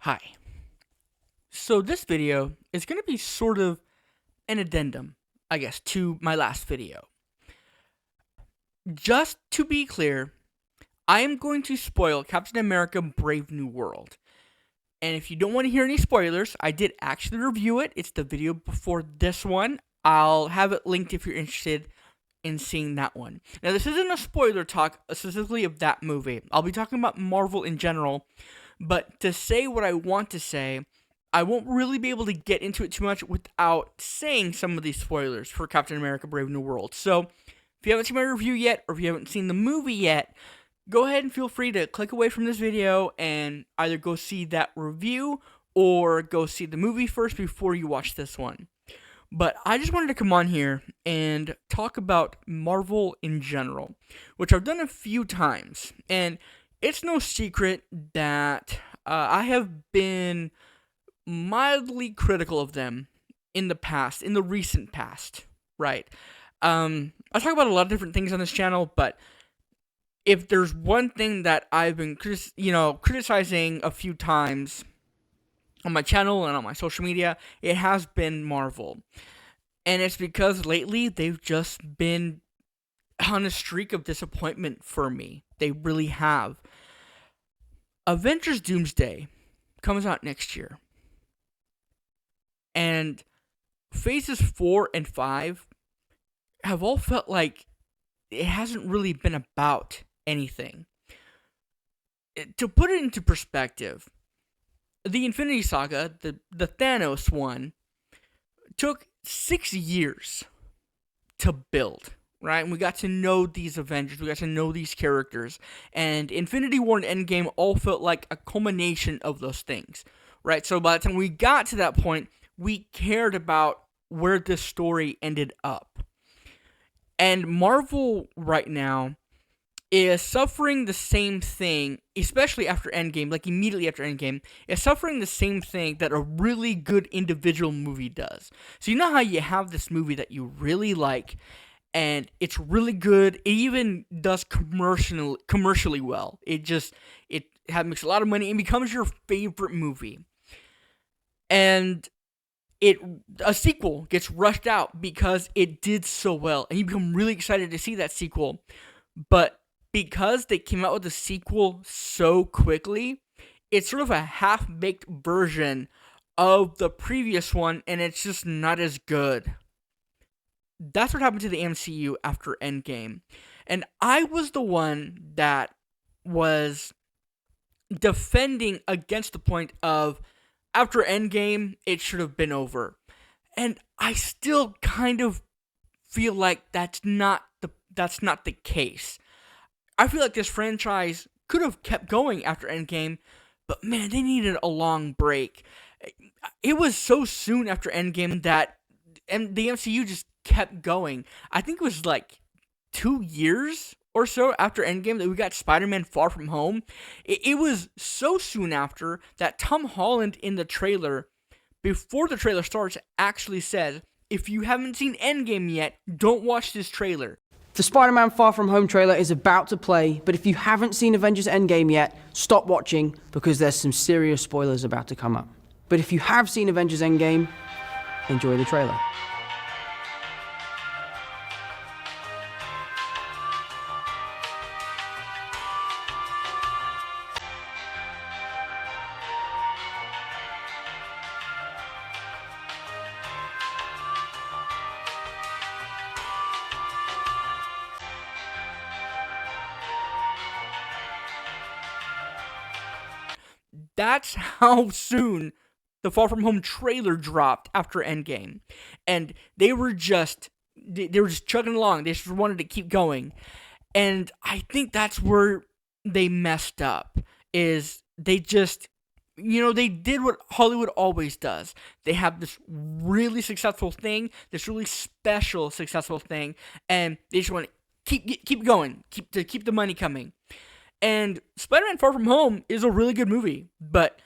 Hi. So this video is going to be sort of an addendum, I guess, to my last video. Just to be clear, I am going to spoil Captain America Brave New World. And if you don't want to hear any spoilers, I did actually review it. It's the video before this one. I'll have it linked if you're interested in seeing that one. Now, this isn't a spoiler talk specifically of that movie. I'll be talking about Marvel in general. But to say what I want to say, I won't really be able to get into it too much without saying some of these spoilers for Captain America Brave New World. So, if you haven't seen my review yet, or if you haven't seen the movie yet, go ahead and feel free to click away from this video and either go see that review or go see the movie first before you watch this one. But I just wanted to come on here and talk about Marvel in general, which I've done a few times. And it's no secret that I have been mildly critical of them in the past, in the recent past, right? I talk about a lot of different things on this channel, but if there's one thing that I've been criticizing a few times on my channel and on my social media, it has been Marvel. And it's because lately they've just been on a streak of disappointment for me. They really have. Avengers Doomsday comes out next year. And phases 4 and 5 have all felt like it hasn't really been about anything. To put it into perspective, the Infinity Saga, the Thanos one, took 6 years to build, right? And we got to know these Avengers, we got to know these characters, and Infinity War and Endgame all felt like a culmination of those things, right? So by the time we got to that point, we cared about where this story ended up. And Marvel right now is suffering the same thing, especially after Endgame, like immediately after Endgame, is suffering the same thing that a really good individual movie does. So you know how you have this movie that you really like, and it's really good. It even does commercially well. It makes a lot of money and becomes your favorite movie. And a sequel gets rushed out because it did so well, and you become really excited to see that sequel. But because they came out with a sequel so quickly, it's sort of a half-baked version of the previous one, and it's just not as good. That's what happened to the MCU after Endgame. And I was the one that was defending against the point of, after Endgame, it should have been over. And I still kind of feel like that's not the case. I feel like this franchise could have kept going after Endgame, but man, they needed a long break. It was so soon after Endgame that the MCU just kept going. I think it was like 2 years or so after Endgame that we got Spider-Man Far From Home. It was so soon after that Tom Holland in the trailer, before the trailer starts, actually says, if you haven't seen Endgame yet, don't watch this trailer. The Spider-Man Far From Home trailer is about to play, but if you haven't seen Avengers Endgame yet, stop watching because there's some serious spoilers about to come up. But if you have seen Avengers Endgame, enjoy the trailer. That's how soon the Far From Home trailer dropped after Endgame. And they were just chugging along. They just wanted to keep going. And I think that's where they messed up, is they just, they did what Hollywood always does. They have this really successful thing, this really special successful thing, and they just want to keep going, keep the money coming. And Spider-Man Far From Home is a really good movie, but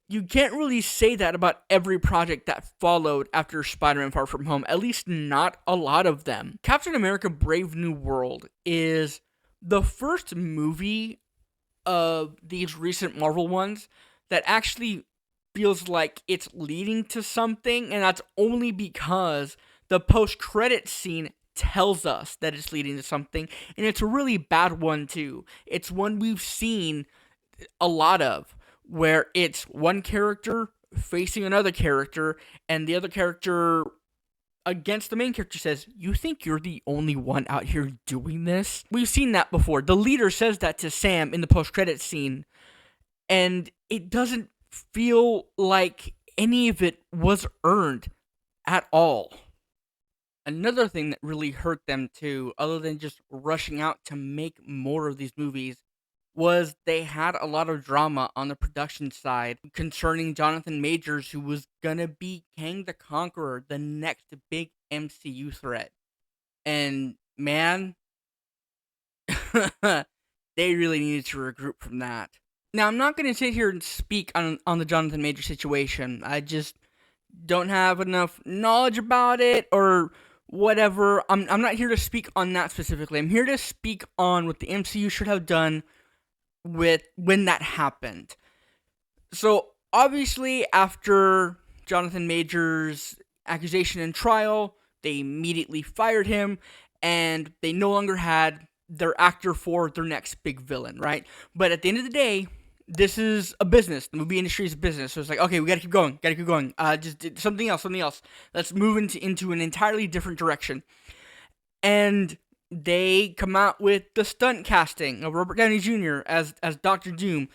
you can't really say that about every project that followed after Spider-Man Far From Home, at least not a lot of them. Captain America Brave New World is the first movie of these recent Marvel ones that actually feels like it's leading to something, and that's only because the post-credit scene tells us that it's leading to something, and it's a really bad one too. It's one we've seen a lot of, where it's one character facing another character, and the other character against the main character says, "You think you're the only one out here doing this?" We've seen that before. The leader says that to Sam in the post-credit scene, and it doesn't feel like any of it was earned at all. Another thing that really hurt them too, other than just rushing out to make more of these movies, was they had a lot of drama on the production side concerning Jonathan Majors, who was gonna be Kang the Conqueror, the next big MCU threat. And man, they really needed to regroup from that. Now, I'm not gonna sit here and speak on the Jonathan Majors situation. I just don't have enough knowledge about it or whatever. I'm not here to speak on that specifically. I'm here to speak on what the MCU should have done with when that happened. So obviously, after Jonathan Majors' accusation and trial, they immediately fired him, and they no longer had their actor for their next big villain, right? But at the end of the day, this is a business. The movie industry is a business. So it's like, okay, we gotta keep going. Just something else. Let's move into an entirely different direction. And they come out with the stunt casting of Robert Downey Jr. as Doctor Doom.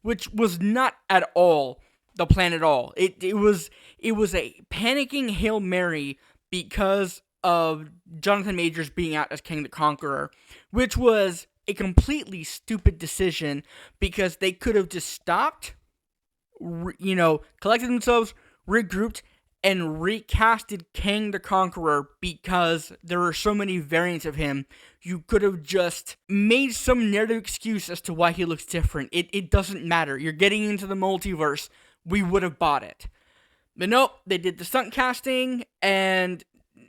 Which was not at all the plan at all. It was a panicking Hail Mary because of Jonathan Majors being out as King the Conqueror, which was a completely stupid decision because they could have just stopped, collected themselves, regrouped, and recasted Kang the Conqueror because there are so many variants of him. You could have just made some narrative excuse as to why he looks different. It doesn't matter. You're getting into the multiverse. We would have bought it. But nope, they did the stunt casting, and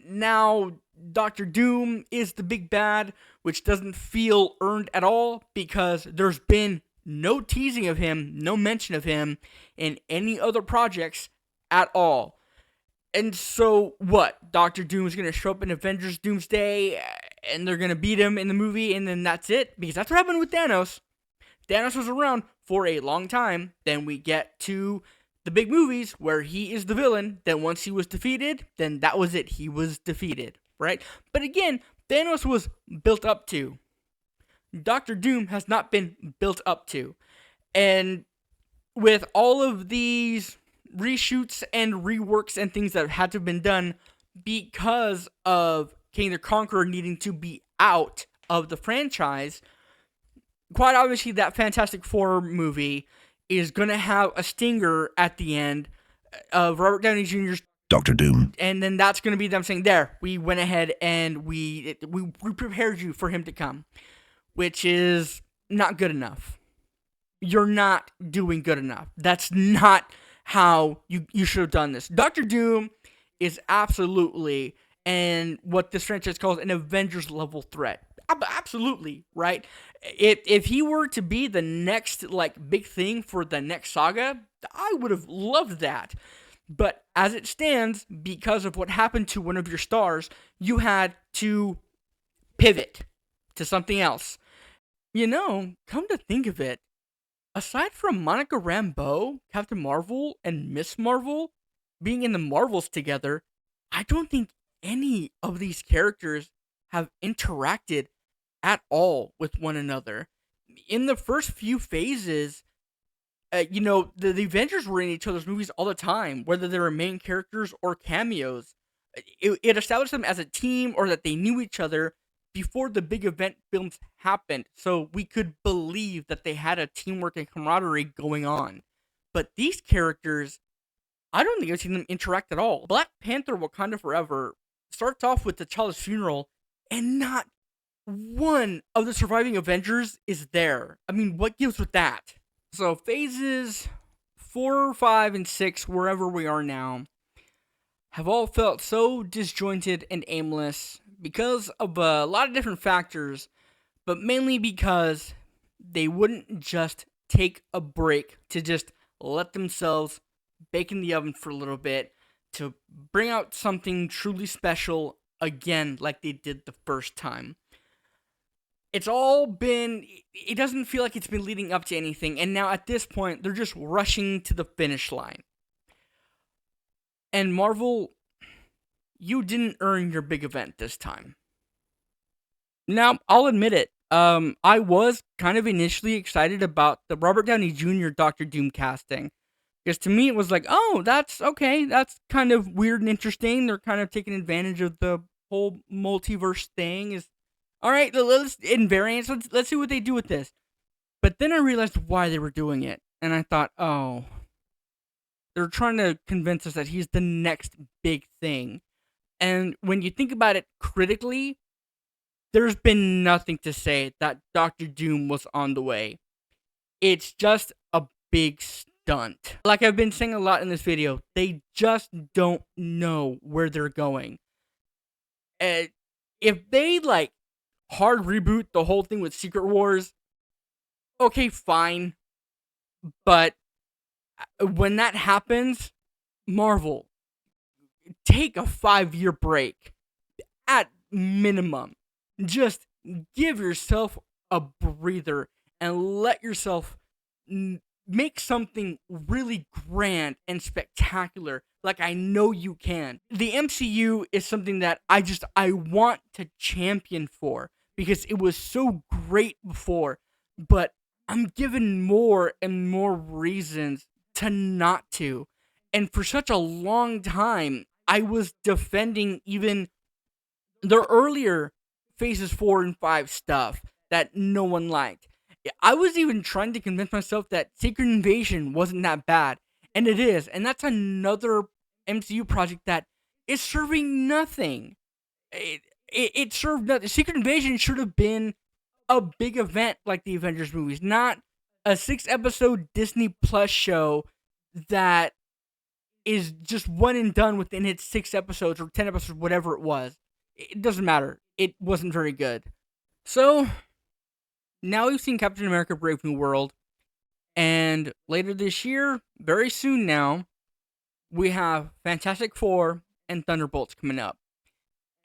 now Doctor Doom is the big bad, which doesn't feel earned at all because there's been no teasing of him, no mention of him in any other projects at all. And so, what? Doctor Doom's going to show up in Avengers Doomsday, and they're going to beat him in the movie, and then that's it? Because that's what happened with Thanos. Thanos was around for a long time. Then we get to the big movies where he is the villain. Then once he was defeated, then that was it. He was defeated, right? But again, Thanos was built up to. Doctor Doom has not been built up to. And with all of these reshoots and reworks and things that had to have been done because of King the Conqueror needing to be out of the franchise, quite obviously that Fantastic Four movie is going to have a stinger at the end of Robert Downey Jr.'s Doctor Doom. And then that's going to be them saying, there, we went ahead and we prepared you for him to come, which is not good enough. You're not doing good enough. That's not how you should have done this. Doctor Doom is absolutely, and what this franchise calls, an Avengers level threat. Absolutely, right? If he were to be the next big thing for the next saga, I would have loved that. But as it stands, because of what happened to one of your stars, you had to pivot to something else. Come to think of it, aside from Monica Rambeau, Captain Marvel, and Miss Marvel being in the Marvels together, I don't think any of these characters have interacted at all with one another. In the first few phases, the Avengers were in each other's movies all the time, whether they were main characters or cameos. It established them as a team or that they knew each other before the big event films happened, so we could believe that they had a teamwork and camaraderie going on. But these characters, I don't think I've seen them interact at all. Black Panther Wakanda Forever starts off with T'Challa's funeral, and not one of the surviving Avengers is there. I mean, what gives with that? So phases 4, 5, and 6, wherever we are now, have all felt so disjointed and aimless because of a lot of different factors, but mainly because they wouldn't just take a break to just let themselves bake in the oven for a little bit to bring out something truly special again, like they did the first time. It's all been, it doesn't feel like it's been leading up to anything, and now at this point, they're just rushing to the finish line. And Marvel, you didn't earn your big event this time. Now, I'll admit it. I was kind of initially excited about the Robert Downey Jr. Doctor Doom casting. Because to me, it was like, oh, that's okay. That's kind of weird and interesting. They're kind of taking advantage of the whole multiverse thing. Is all right. Let's in variants. Let's see what they do with this. But then I realized why they were doing it, and I thought, oh, they're trying to convince us that he's the next big thing. And when you think about it critically, there's been nothing to say that Doctor Doom was on the way. It's just a big stunt. Like I've been saying a lot in this video, they just don't know where they're going. If they like hard reboot the whole thing with Secret Wars, okay, fine. But when that happens, Marvel, take a 5-year break at minimum. Just give yourself a breather and let yourself make something really grand and spectacular like I know you can. The MCU is something that I want to champion for because it was so great before, but I'm given more and more reasons to not to. And for such a long time, I was defending even the earlier phases 4 and 5 stuff that no one liked. I was even trying to convince myself that Secret Invasion wasn't that bad, and it is. And that's another MCU project that is serving nothing. It served nothing. Secret Invasion should have been a big event like the Avengers movies, not a 6-episode Disney Plus show that is just one and done within its 6 episodes or 10 episodes, whatever it was. It doesn't matter. It wasn't very good. So, now we've seen Captain America Brave New World. And later this year, very soon now, we have Fantastic Four and Thunderbolts coming up.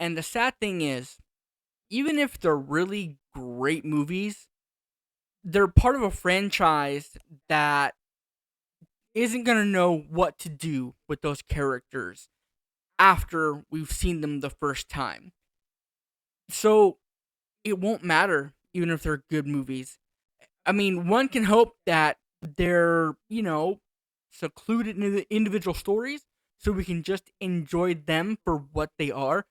And the sad thing is, even if they're really great movies, they're part of a franchise that isn't going to know what to do with those characters after we've seen them the first time. So it won't matter even if they're good movies. I mean, one can hope that they're, secluded in the individual stories so we can just enjoy them for what they are,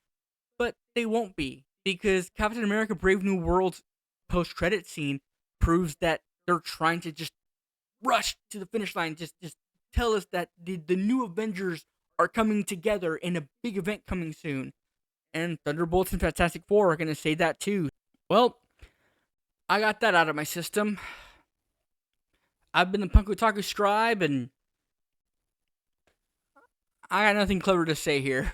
but they won't be because Captain America Brave New World's post-credit scene proves that they're trying to just rush to the finish line, just tell us that the new Avengers are coming together in a big event coming soon. And Thunderbolts and Fantastic Four are going to say that too. Well, I got that out of my system. I've been the Punk Otaku Scribe, and I got nothing clever to say here.